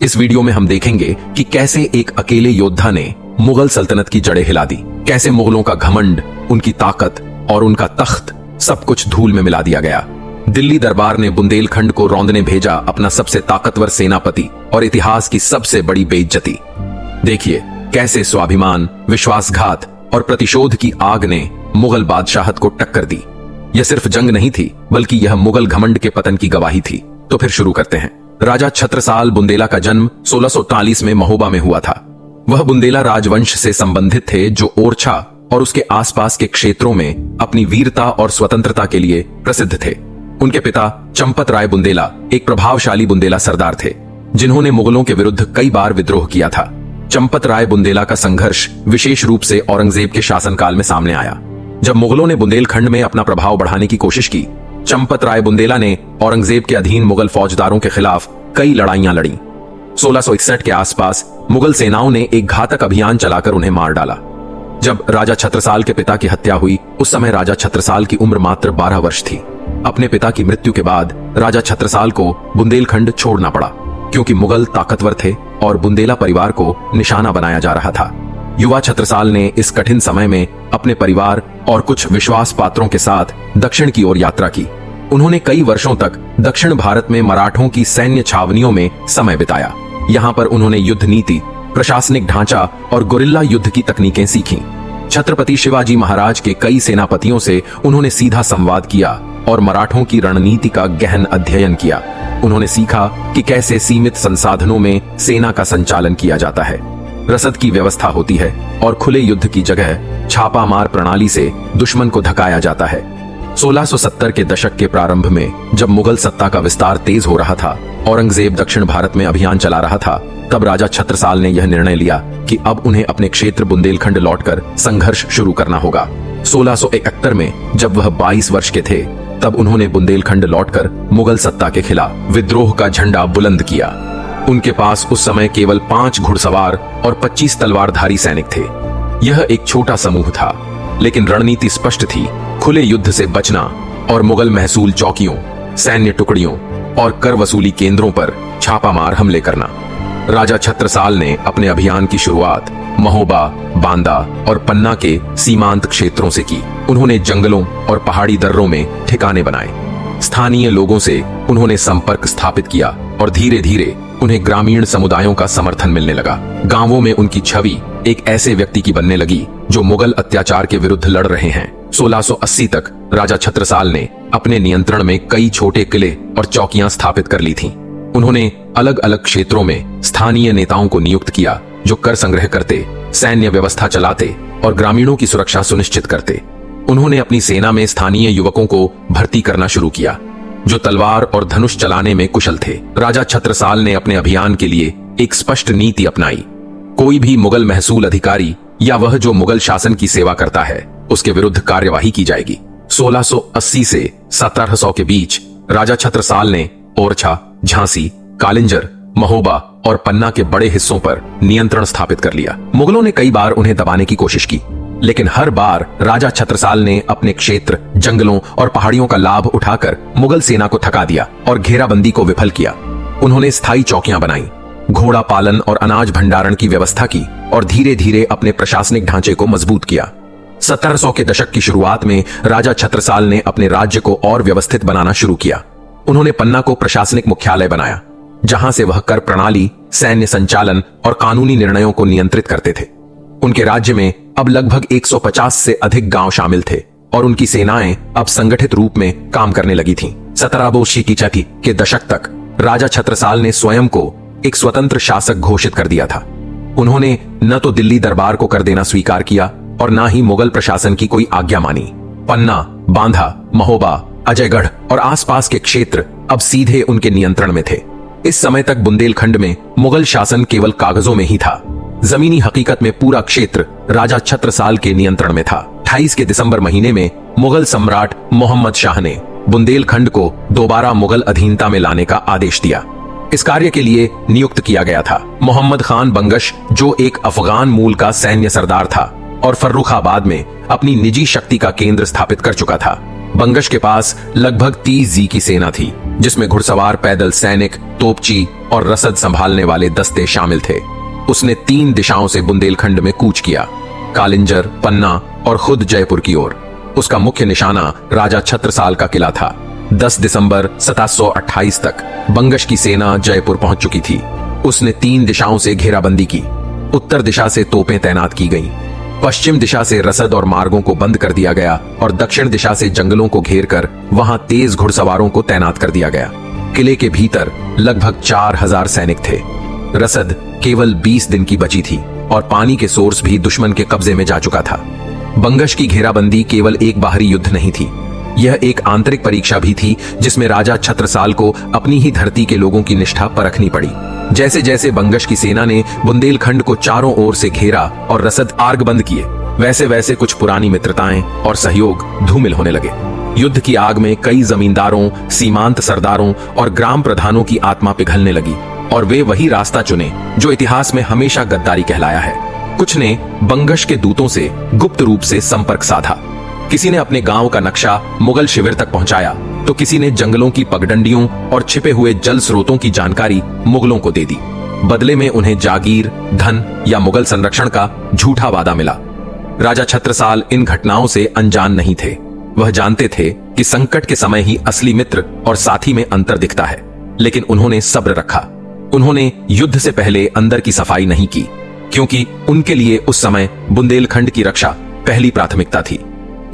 इस वीडियो में हम देखेंगे कि कैसे एक अकेले योद्धा ने मुगल सल्तनत की जड़ें हिला दी, कैसे मुगलों का घमंड, उनकी ताकत और उनका तख्त सब कुछ धूल में मिला दिया गया। दिल्ली दरबार ने बुंदेलखंड को रौंदने भेजा अपना सबसे ताकतवर सेनापति और इतिहास की सबसे बड़ी बेइज्जती। देखिए कैसे स्वाभिमान, विश्वासघात और प्रतिशोध की आग ने मुगल बादशाहत को टक्कर दी। यह सिर्फ जंग नहीं थी, बल्कि यह मुगल घमंड के पतन की गवाही थी। तो फिर शुरू करते हैं। राजा छत्रसाल बुंदेला का जन्म 1643 में महोबा में हुआ था। वह बुंदेला राजवंश से संबंधित थे जो ओरछा और उसके आसपास के क्षेत्रों में अपनी वीरता और स्वतंत्रता के लिए प्रसिद्ध थे। उनके पिता चंपत राय बुंदेला एक प्रभावशाली बुंदेला सरदार थे, जिन्होंने मुगलों के विरुद्ध कई बार विद्रोह किया था। चंपत राय बुंदेला का संघर्ष विशेष रूप से औरंगजेब के शासनकाल में सामने आया। जब मुगलों ने बुंदेलखंड में अपना प्रभाव बढ़ाने की कोशिश की, चंपत राय बुंदेला ने औरंगजेब के अधीन मुगल फौजदारों के खिलाफ कई लड़ाइयां लड़ी। 1661 के आसपास मुगल सेनाओं ने एक घातक अभियान चलाकर उन्हें मार डाला। जब राजा छत्रसाल के पिता की हत्या हुई, उस समय राजा छत्रसाल की उम्र मात्र 12 वर्ष थी। अपने पिता की मृत्यु के बाद राजा छत्रसाल को बुंदेलखंड छोड़ना पड़ा, क्योंकि मुगल ताकतवर थे और बुंदेला परिवार को निशाना बनाया जा रहा था। युवा छत्रसाल ने इस कठिन समय में अपने परिवार और कुछ विश्वास पात्रों के साथ दक्षिण की ओर यात्रा की। उन्होंने कई वर्षों तक दक्षिण भारत में मराठों की सैन्य छावनियों में समय बिताया। यहाँ पर उन्होंने युद्ध नीति, प्रशासनिक ढांचा और गुरिल्ला युद्ध की तकनीकें सीखीं। छत्रपति शिवाजी महाराज के कई सेनापतियों से उन्होंने सीधा संवाद किया और मराठों की रणनीति का गहन अध्ययन किया। उन्होंने सीखा कि कैसे सीमित संसाधनों में सेना का संचालन किया जाता है, रसद की व्यवस्था होती है और खुले युद्ध की जगह छापामार प्रणाली से दुश्मन को धकाया जाता है। 1670 के दशक के प्रारंभ में जब मुगल सत्ता का विस्तार तेज हो रहा था, औरंगजेब दक्षिण भारत में अभियान चला रहा था, तब राजा छत्रसाल ने यह निर्णय लिया कि अब उन्हें अपने क्षेत्र बुंदेलखंड लौटकर संघर्ष शुरू करना होगा। 1671 में जब वह 22 वर्ष के थे, तब उन्होंने बुंदेलखंड लौटकर मुगल सत्ता के खिलाफ विद्रोह का झंडा बुलंद किया। उनके पास उस समय केवल 5 घुड़सवार और 25 तलवारधारी सैनिक थे। यह एक छोटा समूह था, लेकिन रणनीति स्पष्ट थी: खुले युद्ध से बचना और मुगल महसूल चौकियों, सैन्य टुकड़ियों और कर वसूली केंद्रों पर छापामार हमले करना। राजा छत्रसाल ने अपने अभियान की शुरुआत महोबा, बांदा और पन्ना के सीमांत क्षेत्रों से की। उन्होंने जंगलों और पहाड़ी दर्रों में ठिकाने बनाए। स्थानीय लोगों से उन्होंने संपर्क स्थापित किया और धीरे धीरे उन्हें ग्रामीण समुदायों का समर्थन मिलने लगा। गांवों में उनकी छवि एक ऐसे व्यक्ति की बनने लगी जो मुगल अत्याचार के विरुद्ध लड़ रहे हैं। 1680 तक राजा छत्रसाल ने अपने नियंत्रण में कई छोटे किले और चौकियां स्थापित कर ली थीं। उन्होंने अलग अलग क्षेत्रों में स्थानीय नेताओं को नियुक्त किया जो कर संग्रह करते, सैन्य व्यवस्था चलाते और ग्रामीणों की सुरक्षा सुनिश्चित करते। उन्होंने अपनी सेना में स्थानीय युवकों को भर्ती करना शुरू किया जो तलवार और धनुष चलाने में कुशल थे। राजा छत्रसाल ने अपने अभियान के लिए एक स्पष्ट नीति अपनाई। कोई भी मुगल महसूल अधिकारी या वह जो मुगल शासन की सेवा करता है, उसके विरुद्ध कार्यवाही की जाएगी। 1680 से 1700 के बीच राजा छत्रसाल ने ओरछा, झांसी, कालिंजर, महोबा और पन्ना के बड़े हिस्सों पर नियंत्रण स्थापित कर लिया। मुगलों ने कई बार उन्हें दबाने की कोशिश की, लेकिन हर बार राजा छत्रसाल ने अपने क्षेत्र, जंगलों और पहाड़ियों का लाभ उठाकर मुगल सेना को थका दिया और घेराबंदी को विफल किया। उन्होंने स्थायी चौकियां बनाई, घोड़ा पालन और अनाज भंडारण की व्यवस्था की और धीरे धीरे अपने प्रशासनिक ढांचे को मजबूत किया। 1700 के दशक की शुरुआत में राजा छत्रसाल ने अपने राज्य को और व्यवस्थित बनाना शुरू किया। उन्होंने पन्ना को प्रशासनिक मुख्यालय बनाया, जहां से वह कर प्रणाली, सैन्य संचालन और कानूनी निर्णयों को नियंत्रित करते थे। उनके राज्य में अब लगभग 150 से अधिक गांव शामिल थे और उनकी सेनाएं अब संगठित रूप में काम करने लगी थीं। 1750 के दशक तक राजा छत्रसाल ने स्वयं को एक स्वतंत्र शासक घोषित कर दिया था। उन्होंने न तो दिल्ली दरबार को कर देना स्वीकार किया और न ही मुगल प्रशासन की कोई आज्ञा मानी। पन्ना, बांधा, महोबा, अजयगढ़ और आसपास के क्षेत्र अब सीधे उनके नियंत्रण में थे। इस समय तक बुंदेलखंड में मुगल शासन केवल कागजों में ही था। जमीनी हकीकत में पूरा क्षेत्र राजा छत्रसाल के नियंत्रण में था। 28 के दिसंबर महीने में मुगल सम्राट मोहम्मद शाह ने बुंदेलखंड को दोबारा मुगल अधीनता में लाने का आदेश दिया। इस कार्य के लिए नियुक्त किया गया था मोहम्मद खान बंगश, जो एक अफगान मूल का सैन्य सरदार था और फर्रुखाबाद में अपनी निजी शक्ति का केंद्र स्थापित कर चुका था। बंगश के पास लगभग 30 जी की सेना थी, जिसमें घुड़सवार, पैदल सैनिक, तोपची और रसद संभालने वाले दस्ते शामिल थे। उसने 3 दिशाओं से बुंदेलखंड में कूच किया, कालिंजर, पन्ना और खुद जयपुर की ओर। उसका मुख्य निशाना राजा छत्रसाल का किला था। 10 दिसंबर 1728 तक बंगश की सेना जयपुर पहुंच चुकी थी। उसने 3 दिशाओं से घेराबंदी की। उत्तर दिशा से तोपें तैनात की गईं, पश्चिम दिशा से रसद और मार्गों को बंद कर दिया गया और दक्षिण दिशा से जंगलों को घेरकर वहां तेज घुड़सवारों को तैनात कर दिया गया। किले के भीतर लगभग 4000 सैनिक थे। रसद केवल 20 दिन की बची थी और पानी के सोर्स भी दुश्मन के कब्जे में जा चुका था। बंगश की घेराबंदी केवल एक बाहरी युद्ध नहीं थी, यह एक आंतरिक परीक्षा भी थी, जिसमें राजा छत्रसाल को अपनी ही धरती के लोगों की निष्ठा परखनी पड़ी। जैसे जैसे बंगश की सेना ने बुंदेलखंड को चारों ओर से घेरा और रसद आर्ग बंद किए, वैसे वैसे कुछ पुरानी मित्रताएं और सहयोग धूमिल होने लगे। युद्ध की आग में कई जमींदारों, सीमांत सरदारों और ग्राम प्रधानों की आत्मा पिघलने लगी और वे वही रास्ता चुने जो इतिहास में हमेशा गद्दारी कहलाया है। कुछ ने बंगश के दूतों से गुप्त रूप से संपर्क साधा। किसी ने अपने गांव का नक्शा मुगल शिविर तक पहुंचाया, तो किसी ने जंगलों की पगडंडियों और छिपे हुए जल स्रोतों की जानकारी मुगलों को दे दी। बदले में उन्हें जागीर, धन या मुगल संरक्षण का झूठा वादा मिला। राजा छत्रसाल इन घटनाओं से अनजान नहीं थे। वह जानते थे कि संकट के समय ही असली मित्र और साथी में अंतर दिखता है, लेकिन उन्होंने सब्र रखा। उन्होंने युद्ध से पहले अंदर की सफाई नहीं की, क्योंकि उनके लिए उस समय बुंदेलखंड की रक्षा पहली प्राथमिकता थी।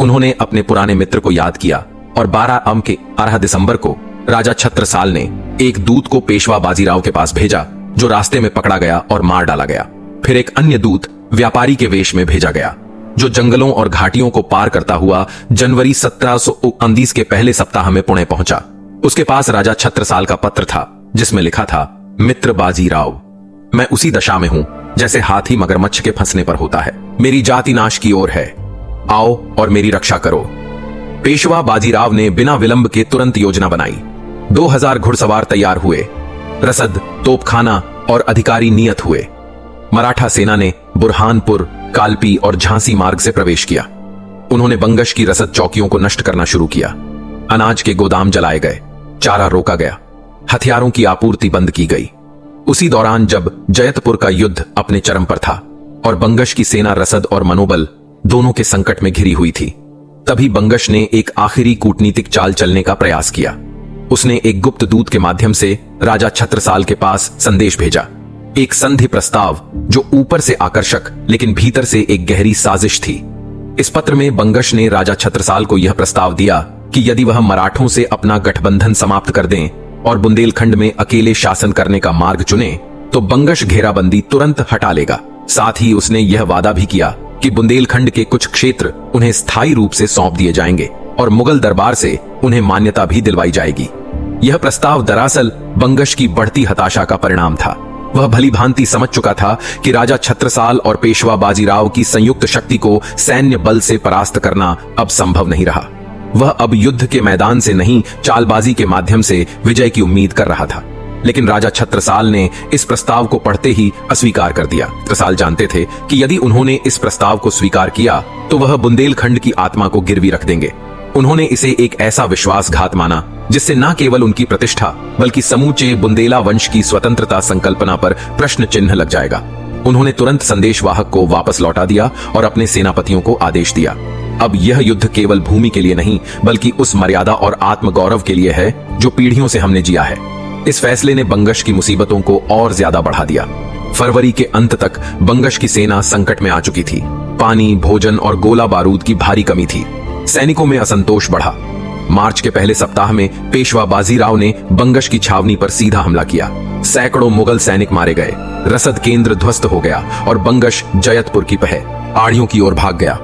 उन्होंने अपने पुराने मित्र को याद किया और 12 दिसंबर को राजा छत्रसाल ने एक दूत को पेशवा बाजीराव के पास भेजा, जो रास्ते में पकड़ा गया और मार डाला गया। फिर एक अन्य दूत व्यापारी के वेश में भेजा गया, जो जंगलों और घाटियों को पार करता हुआ जनवरी 1719 के पहले सप्ताह में पुणे पहुंचा। उसके पास राजा छत्रसाल का पत्र था, जिसमें लिखा था, मित्र बाजीराव, मैं उसी दशा में हूं जैसे हाथी मगरमच्छ के फंसने पर होता है। मेरी जाति नाश की ओर है, आओ और मेरी रक्षा करो। पेशवा बाजीराव ने बिना विलंब के तुरंत योजना बनाई। 2000 घुड़सवार तैयार हुए, रसद, तोपखाना और अधिकारी नियत हुए। मराठा सेना ने बुरहानपुर, कालपी और झांसी मार्ग से प्रवेश किया। उन्होंने बंगश की रसद चौकियों को नष्ट करना शुरू किया। अनाज के गोदाम जलाए गए, चारा रोका गया, हथियारों की आपूर्ति बंद की गई। उसी दौरान जब जयतपुर का युद्ध अपने चरम पर था और बंगश की सेना रसद और मनोबल दोनों के संकट में घिरी हुई थी, तभी बंगश ने एक आखिरी कूटनीतिक चाल चलने का प्रयास किया। उसने एक गुप्त दूत के माध्यम से राजा छत्रसाल के पास संदेश भेजा, एक संधि प्रस्ताव जो ऊपर से आकर्षक लेकिन भीतर से एक गहरी साजिश थी। इस पत्र में बंगश ने राजा छत्रसाल को यह प्रस्ताव दिया कि यदि वह मराठों से अपना गठबंधन समाप्त कर दें और बुंदेलखंड में अकेले शासन करने का मार्ग चुने, तो बंगश घेराबंदी तुरंत हटा लेगा। साथ ही उसने यह वादा भी किया कि बुंदेलखंड के कुछ क्षेत्र उन्हें स्थायी रूप से सौंप दिए जाएंगे और मुगल दरबार से उन्हें मान्यता भी दिलवाई जाएगी। यह प्रस्ताव दरअसल बंगश की बढ़ती हताशा का परिणाम था। वह भली भांति समझ चुका था कि राजा छत्रसाल और पेशवा बाजीराव की संयुक्त शक्ति को सैन्य बल से परास्त करना अब संभव नहीं रहा। वह अब युद्ध के मैदान से नहीं, चालबाजी के माध्यम से विजय की उम्मीद कर रहा था। लेकिन राजा छत्रसाल ने इस प्रस्ताव को पढ़ते ही अस्वीकार कर दिया। छत्रसाल जानते थे कि यदि उन्होंने इस प्रस्ताव को स्वीकार किया तो वह बुंदेलखंड की आत्मा को गिरवी रख देंगे। उन्होंने इसे एक ऐसा विश्वासघात माना जिससे न केवल उनकी प्रतिष्ठा बल्कि समूचे बुंदेला वंश की स्वतंत्रता संकल्पना पर प्रश्न चिन्ह लग जाएगा। उन्होंने तुरंत संदेशवाहक को वापस लौटा दिया और अपने सेनापतियों को आदेश दिया, अब यह युद्ध केवल भूमि के लिए नहीं बल्कि उस मर्यादा और आत्मगौरव के लिए है जो पीढ़ियों से हमने जिया है। इस फैसले ने बंगश की मुसीबतों को और ज्यादा बढ़ा दिया। फरवरी के अंत तक बंगश की सेना संकट में आ चुकी थी। पानी, भोजन और गोला बारूद की भारी कमी थी। सैनिकों में असंतोष बढ़ा। मार्च के पहले सप्ताह में पेशवा बाजीराव ने बंगश की छावनी पर सीधा हमला किया। सैकड़ों मुगल सैनिक मारे गए, रसद केंद्र ध्वस्त हो गया और बंगश जयतपुर की पह आड़ियों की ओर भाग गया।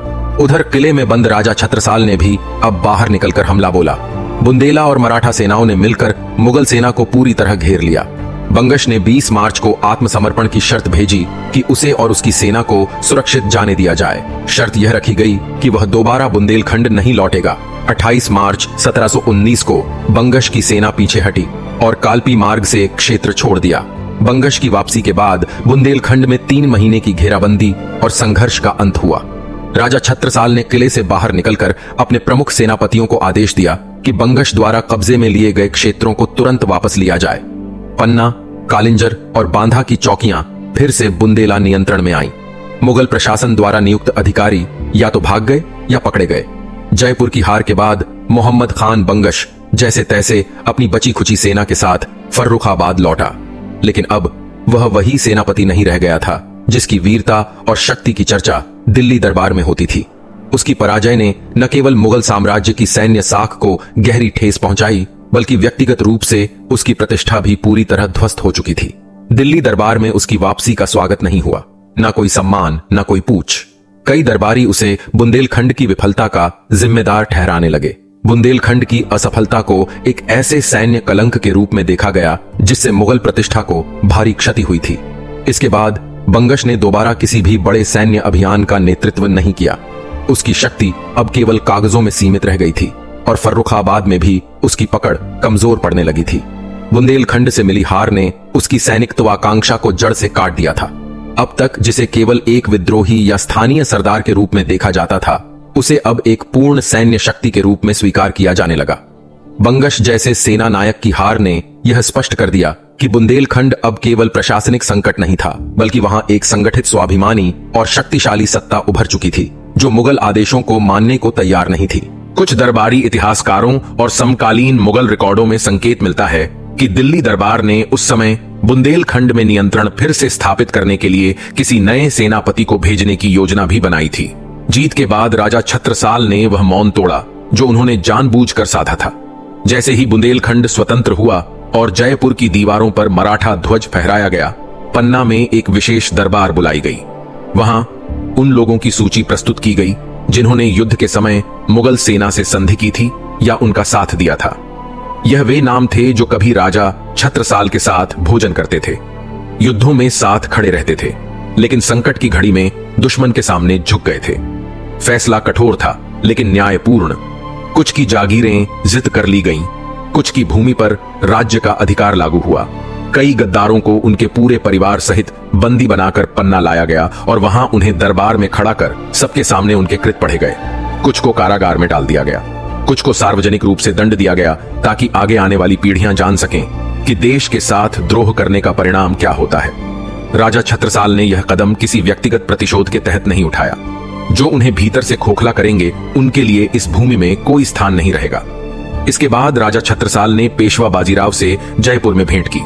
उधर किले में बंद राजा छत्रसाल ने भी अब बाहर निकलकर हमला बोला। बुंदेला और मराठा सेनाओं ने मिलकर मुगल सेना को पूरी तरह घेर लिया। बंगश ने 20 मार्च को आत्मसमर्पण की शर्त भेजी कि उसे और उसकी सेना को सुरक्षित जाने दिया जाए। शर्त यह रखी गई कि वह दोबारा बुंदेलखंड नहीं लौटेगा। 28 मार्च 1719 को बंगश की सेना पीछे हटी और कालपी मार्ग से क्षेत्र छोड़ दिया। बंगश की वापसी के बाद बुंदेलखंड में 3 महीने की घेराबंदी और संघर्ष का अंत हुआ। राजा छत्रसाल ने किले से बाहर निकलकर अपने प्रमुख सेनापतियों को आदेश दिया कि बंगश द्वारा कब्जे में लिए गए क्षेत्रों को तुरंत वापस लिया जाए। पन्ना, कालिंजर और बांधा की चौकियां फिर से बुंदेला नियंत्रण में आईं। मुगल प्रशासन द्वारा नियुक्त अधिकारी या तो भाग गए या पकड़े गए। जयपुर की हार के बाद मोहम्मद खान बंगश जैसे तैसे अपनी बची खुची सेना के साथ फर्रुखाबाद लौटा, लेकिन अब वह वही सेनापति नहीं रह गया था जिसकी वीरता और शक्ति की चर्चा दिल्ली दरबार में होती थी। उसकी पराजय ने न केवल मुगल साम्राज्य की सैन्य साख को गहरी ठेस पहुंचाई, बल्कि व्यक्तिगत रूप से उसकी प्रतिष्ठा भी पूरी तरह ध्वस्त हो चुकी थी। दिल्ली दरबार में उसकी वापसी का स्वागत नहीं हुआ, न कोई सम्मान, न कोई पूछ। कई दरबारी उसे बुंदेलखंड की विफलता का जिम्मेदार ठहराने लगे। बुंदेलखंड की असफलता को एक ऐसे सैन्य कलंक के रूप में देखा गया जिससे मुगल प्रतिष्ठा को भारी क्षति हुई थी। इसके बाद बंगश ने दोबारा किसी भी बड़े सैन्य अभियान का नेतृत्व नहीं किया। उसकी शक्ति अब केवल कागजों में सीमित रह गई थी और फर्रुखाबाद में भी उसकी पकड़ कमजोर पड़ने लगी थी। बुंदेलखंड से मिली हार ने उसकी सैनिकत्वाकांक्षा को जड़ से काट दिया था। अब तक जिसे केवल एक विद्रोही या स्थानीय सरदार के रूप में देखा जाता था, उसे अब एक पूर्ण सैन्य शक्ति के रूप में स्वीकार किया जाने लगा। बंगश जैसे सेना नायक की हार ने यह स्पष्ट कर दिया कि बुंदेलखंड अब केवल प्रशासनिक संकट नहीं था, बल्कि वहां एक संगठित, स्वाभिमानी और शक्तिशाली सत्ता उभर चुकी थी जो मुगल आदेशों को मानने को तैयार नहीं थी। कुछ दरबारी इतिहासकारों और समकालीन मुगल रिकॉर्डों में संकेत मिलता है कि दिल्ली दरबार ने उस समय बुंदेलखंड में नियंत्रण फिर से स्थापित करने के लिए किसी नए सेनापति को भेजने की योजना भी बनाई थी। जीत के बाद राजा छत्रसाल ने वह मौन तोड़ा जो उन्होंने जानबूझकर साधा था। जैसे ही बुंदेलखंड स्वतंत्र हुआ और जयपुर की दीवारों पर मराठा ध्वज फहराया गया, पन्ना में एक विशेष दरबार बुलाई गई। वहां उन लोगों की सूची प्रस्तुत की गई जिन्होंने युद्ध के समय मुगल सेना से संधि की थी या उनका साथ दिया था। यह वे नाम थे जो कभी राजा छत्रसाल के साथ भोजन करते थे, युद्धों में साथ खड़े रहते थे, लेकिन संकट की घड़ी में दुश्मन के सामने झुक गए थे। फैसला कठोर था लेकिन न्यायपूर्ण। कुछ की जागीरें जिद कर ली गईं, कुछ की भूमि पर राज्य का अधिकार लागू हुआ। कई गद्दारों को उनके पूरे परिवार सहित बंदी बनाकर पन्ना लाया गया और वहां उन्हें दरबार में खड़ा कर सबके सामने उनके कृत पढ़े गए। कुछ को कारागार में डाल दिया गया, कुछ को सार्वजनिक रूप से दंड दिया गया ताकि आगे आने वाली पीढ़ियां जान सकें कि देश के साथ द्रोह करने का परिणाम क्या होता है। राजा छत्रसाल ने यह कदम किसी व्यक्तिगत प्रतिशोध के तहत नहीं उठाया। जो उन्हें भीतर से खोखला करेंगे उनके लिए इस भूमि में कोई स्थान नहीं रहेगा। इसके बाद राजा छत्रसाल ने पेशवा बाजीराव से जयपुर में भेंट की।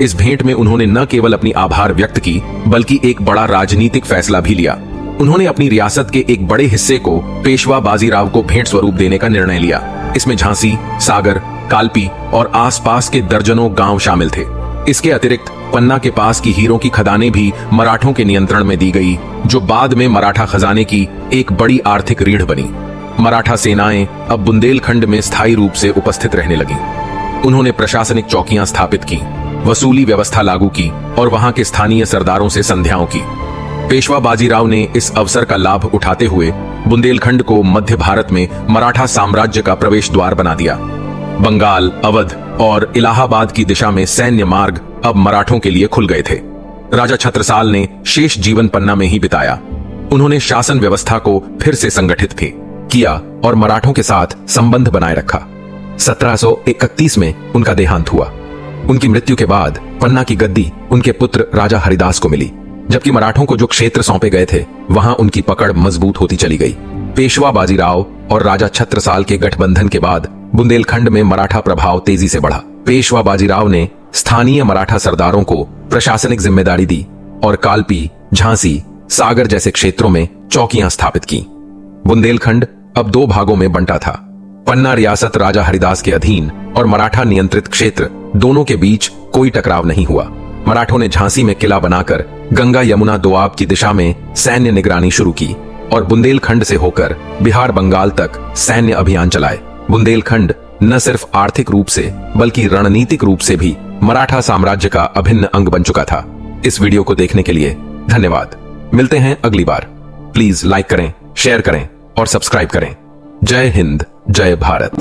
इस भेंट में उन्होंने न केवल अपनी आभार व्यक्त की, बल्कि एक बड़ा राजनीतिक फैसला भी लिया। उन्होंने अपनी रियासत के एक बड़े हिस्से को पेशवा बाजीराव को भेंट स्वरूप देने का निर्णय लिया। इसमें झांसी, सागर, कालपी और आसपास के दर्जनों गांव शामिल थे। इसके अतिरिक्त पन्ना के पास की हीरों की खदानें भी मराठों के नियंत्रण में दी गई, जो बाद में मराठा खजाने की एक बड़ी आर्थिक रीढ़ बनी। मराठा सेनाएं अब बुंदेलखंड में स्थायी रूप से उपस्थित रहने लगी। उन्होंने प्रशासनिक चौकियां स्थापित की, वसूली व्यवस्था लागू की और वहां के स्थानीय सरदारों से संध्याओं की। पेशवा बाजीराव ने इस अवसर का लाभ उठाते हुए बुंदेलखंड को मध्य भारत में मराठा साम्राज्य का प्रवेश द्वार बना दिया। बंगाल, अवध और इलाहाबाद की दिशा में सैन्य मार्ग अब मराठों के लिए खुल गए थे। राजा छत्रसाल ने शेष जीवन पन्ना में ही बिताया। उन्होंने शासन व्यवस्था को फिर से संगठित भी किया और मराठों के साथ संबंध बनाए रखा। 1731 में उनका देहांत हुआ। उनकी मृत्यु के बाद पन्ना की गद्दी उनके पुत्र राजा हरिदास को मिली, जबकि मराठों को जो क्षेत्र सौंपे गए थे वहां उनकी पकड़ मजबूत होती चली गई। पेशवा बाजीराव और राजा छत्रसाल के गठबंधन के बाद बुंदेलखंड में मराठा प्रभाव तेजी से बढ़ा। पेशवा बाजीराव ने स्थानीय मराठा सरदारों को प्रशासनिक जिम्मेदारी दी और कालपी, झांसी, सागर जैसे क्षेत्रों में चौकियां स्थापित की। बुंदेलखंड अब दो भागों में बंटा था। पन्ना रियासत राजा हरिदास के अधीन और मराठा नियंत्रित क्षेत्र दोनों के बीच कोई टकराव नहीं हुआ। मराठों ने झांसी में किला बनाकर गंगा यमुना दोआब की दिशा में सैन्य निगरानी शुरू की और बुंदेलखंड से होकर बिहार बंगाल तक सैन्य अभियान चलाए। बुंदेलखंड न सिर्फ आर्थिक रूप से बल्कि रणनीतिक रूप से भी मराठा साम्राज्य का अभिन्न अंग बन चुका था। इस वीडियो को देखने के लिए धन्यवाद। मिलते हैं अगली बार। प्लीज लाइक करें, शेयर करें और सब्सक्राइब करें। जय हिंद, जय भारत।